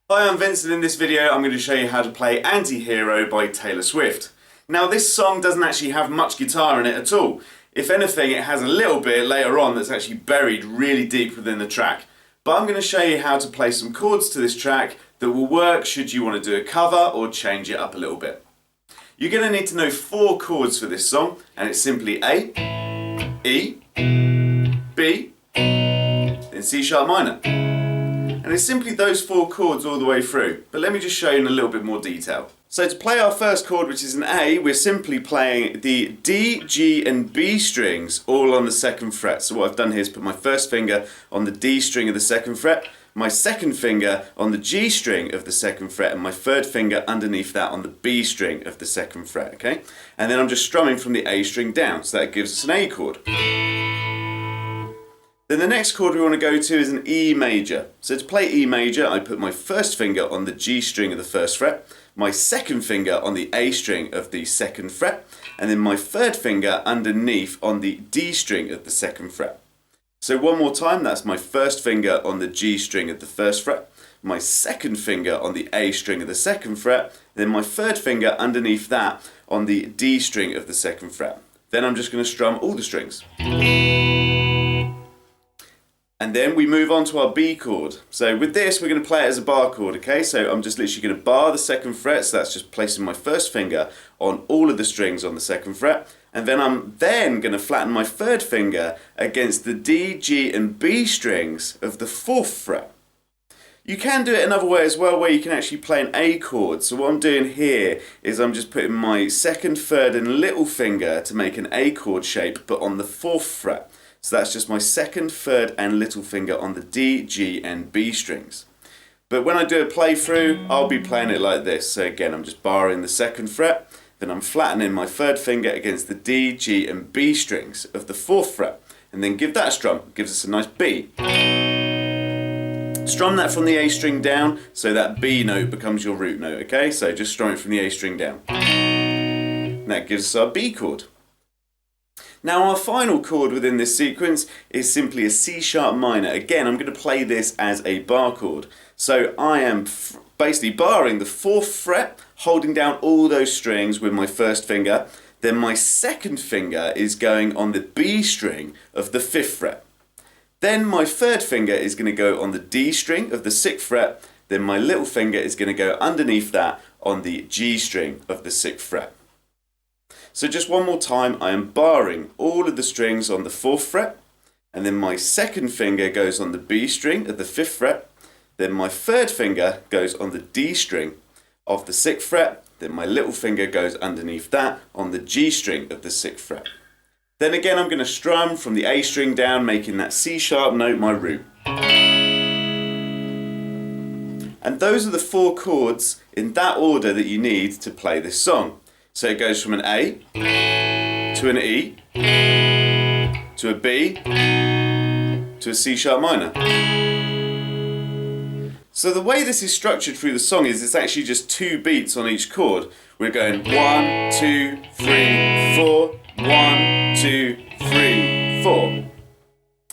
Hi, I'm Vincent. In this video I'm going to show you how to play Anti-Hero by Taylor Swift. Now this song doesn't actually have much guitar in it at all. If anything, it has a little bit later on that's actually buried really deep within the track. But I'm going to show you how to play some chords to this track that will work should you want to do a cover or change it up a little bit. You're going to need to know 4 chords for this song, and it's simply A, E, B, then C sharp minor. And it's simply those 4 chords all the way through, but let me just show you in a little bit more detail. So to play our first chord, which is an A, we're simply playing the D, G and B strings all on the 2nd fret. So what I've done here is put my first finger on the D string of the 2nd fret, my second finger on the G string of the 2nd fret, and my third finger underneath that on the B string of the 2nd fret, okay? And then I'm just strumming from the A string down, so that gives us an A chord. Then the next chord we want to go to is an E major. So to play E major, I put my first finger on the G string of the 1st fret, my second finger on the A string of the 2nd fret, and then my third finger underneath on the D string of the 2nd fret. So one more time, that's my first finger on the G string of the 1st fret, my second finger on the A string of the 2nd fret, then my third finger underneath that on the D string of the 2nd fret. Then I'm just going to strum all the strings. And then we move on to our B chord. So with this, we're going to play it as a bar chord, okay? So I'm just literally going to bar the 2nd fret, so that's just placing my first finger on all of the strings on the 2nd fret. And then I'm going to flatten my third finger against the D, G and B strings of the 4th fret. You can do it another way as well, where you can actually play an A chord. So what I'm doing here is I'm just putting my 2nd, 3rd and little finger to make an A chord shape, but on the 4th fret. So that's just my 2nd, 3rd and little finger on the D, G and B strings. But when I do a playthrough, I'll be playing it like this. So again, I'm just barring the 2nd fret, then I'm flattening my 3rd finger against the D, G and B strings of the 4th fret, and then give that a strum. It gives us a nice B. Strum that from the A string down, so that B note becomes your root note, okay? So just strum it from the A string down. And that gives us our B chord. Now our final chord within this sequence is simply a C sharp minor. Again, I'm going to play this as a bar chord. So I am basically barring the 4th fret, holding down all those strings with my first finger. Then my second finger is going on the B string of the 5th fret. Then my third finger is going to go on the D string of the 6th fret. Then my little finger is going to go underneath that on the G string of the 6th fret. So just one more time, I am barring all of the strings on the 4th fret, and then my second finger goes on the B string of the 5th fret, then my third finger goes on the D string of the 6th fret, then my little finger goes underneath that on the G string of the 6th fret. Then again I'm going to strum from the A string down, making that C sharp note my root. And those are the 4 chords in that order that you need to play this song. So it goes from an A, to an E, to a B, to a C sharp minor. So the way this is structured through the song is it's actually just 2 beats on each chord. We're going 1, 2, 3, 4, 1, 2, 3, 4.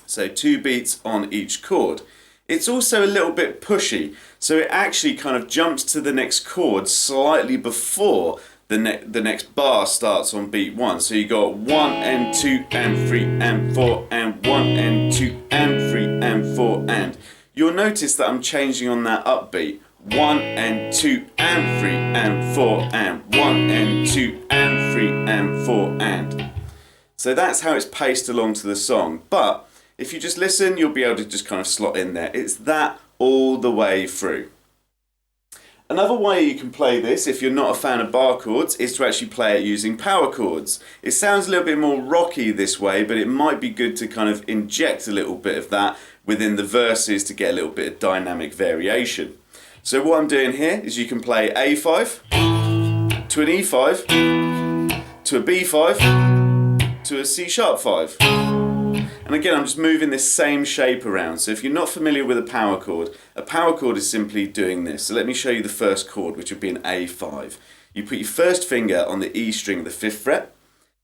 So 2 beats on each chord. It's also a little bit pushy, so it actually kind of jumps to the next chord slightly before the next bar starts on beat 1. So you got 1 and 2 and 3 and 4 and 1 and 2 and 3 and 4 and. You'll notice that I'm changing on that upbeat. 1 and 2 and 3 and 4 and 1 and 2 and 3 and 4 and. So that's how it's paced along to the song. But if you just listen, you'll be able to just kind of slot in there. It's that all the way through. Another way you can play this, if you're not a fan of bar chords, is to actually play it using power chords. It sounds a little bit more rocky this way, but it might be good to kind of inject a little bit of that within the verses to get a little bit of dynamic variation. So what I'm doing here is you can play A5, to an E5, to a B5, to a C sharp 5. And again, I'm just moving this same shape around. So if you're not familiar with a power chord is simply doing this. So let me show you the first chord, which would be an A5. You put your first finger on the E string of the 5th fret,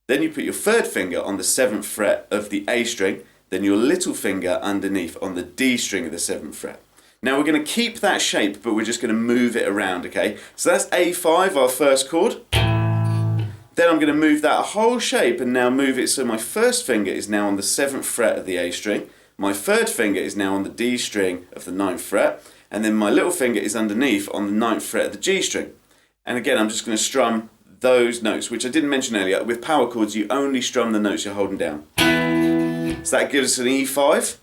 then you put your third finger on the 7th fret of the A string, then your little finger underneath on the D string of the 7th fret. Now we're going to keep that shape, but we're just going to move it around, okay? So that's A5, our first chord. Then I'm going to move that whole shape and now move it so my first finger is now on the 7th fret of the A string. My third finger is now on the D string of the 9th fret. And then my little finger is underneath on the 9th fret of the G string. And again, I'm just going to strum those notes, which I didn't mention earlier. With power chords, you only strum the notes you're holding down. So that gives us an E5.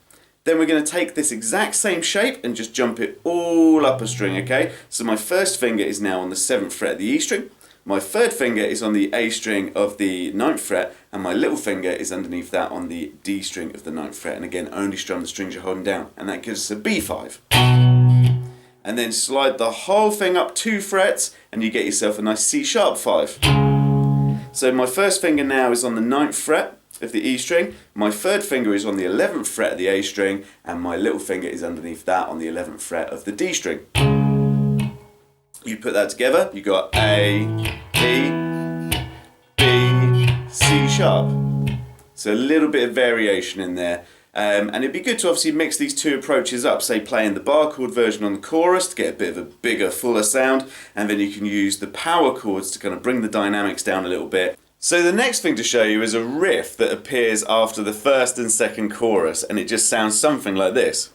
Then we're going to take this exact same shape and just jump it all up a string, okay? So my first finger is now on the 7th fret of the E string. My third finger is on the A string of the 9th fret, and my little finger is underneath that on the D string of the 9th fret. And again, only strum the strings you're holding down. And that gives us a B5. And then slide the whole thing up 2 frets, and you get yourself a nice C sharp 5. So my first finger now is on the 9th fret of the E string, my third finger is on the 11th fret of the A string, and my little finger is underneath that on the 11th fret of the D string. You put that together, you got A, E, B, C sharp. So a little bit of variation in there. And it'd be good to obviously mix these two approaches up, say playing the bar chord version on the chorus to get a bit of a bigger, fuller sound, and then you can use the power chords to kind of bring the dynamics down a little bit. So the next thing to show you is a riff that appears after the first and second chorus, and it just sounds something like this.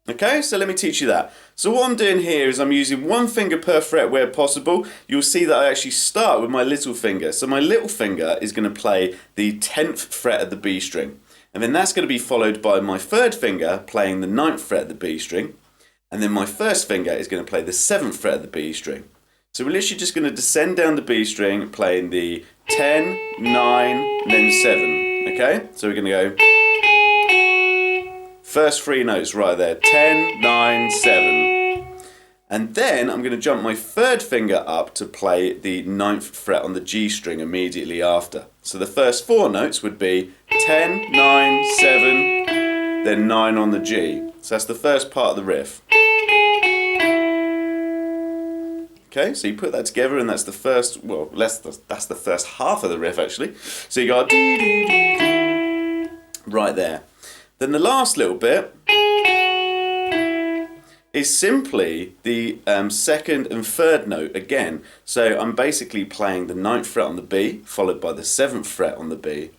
Okay, so let me teach you that. So what I'm doing here is I'm using one finger per fret where possible. You'll see that I actually start with my little finger. So my little finger is going to play the 10th fret of the B string. And then that's going to be followed by my third finger playing the 9th fret of the B string. And then my first finger is going to play the 7th fret of the B string. So we're literally just going to descend down the B string playing the 10, 9, and then 7. Okay, so we're going to go... First 3 notes right there, 10, 9, 7. And then I'm going to jump my third finger up to play the 9th fret on the G string immediately after. So the first 4 notes would be 10, 9, 7, then 9 on the G. So that's the first part of the riff. Okay, so you put that together and that's the first, well, that's the first half of the riff actually. So you got right there. Then the last little bit is simply the second and third note again. So I'm basically playing the 9th fret on the B, followed by the 7th fret on the B.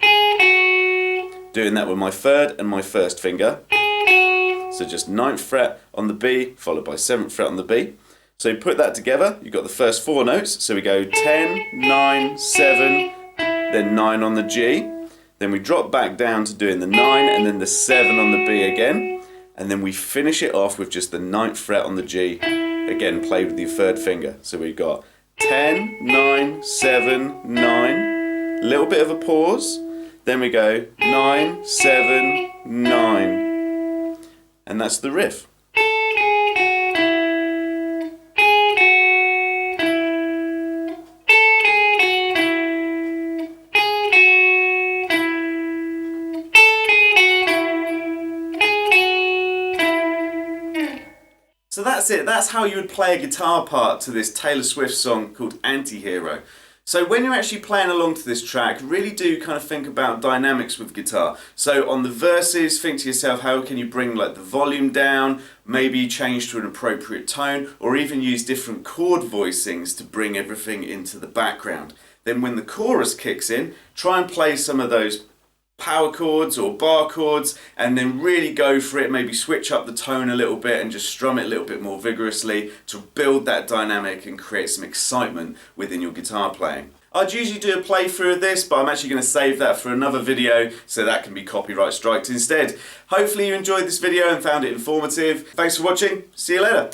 Doing that with my third and my first finger. So just 9th fret on the B, followed by 7th fret on the B. So you put that together, you've got the first 4 notes. So we go 10, 9, 7, then 9 on the G. Then we drop back down to doing the 9 and then the 7 on the B again. And then we finish it off with just the 9th fret on the G. Again, played with your third finger. So we've got 10, 9, 7, 9. Little bit of a pause. Then we go 9, 7, 9. And that's the riff. So that's it, that's how you would play a guitar part to this Taylor Swift song called Anti-Hero. So when you're actually playing along to this track, really do kind of think about dynamics with guitar. So on the verses, think to yourself, how can you bring like the volume down, maybe change to an appropriate tone, or even use different chord voicings to bring everything into the background. Then when the chorus kicks in, try and play some of those power chords or bar chords and then really go for it, maybe switch up the tone a little bit and just strum it a little bit more vigorously to build that dynamic and create some excitement within your guitar playing. I'd usually do a playthrough of this, but I'm actually going to save that for another video so that can be copyright striked instead. Hopefully you enjoyed this video and found it informative. Thanks for watching, see you later.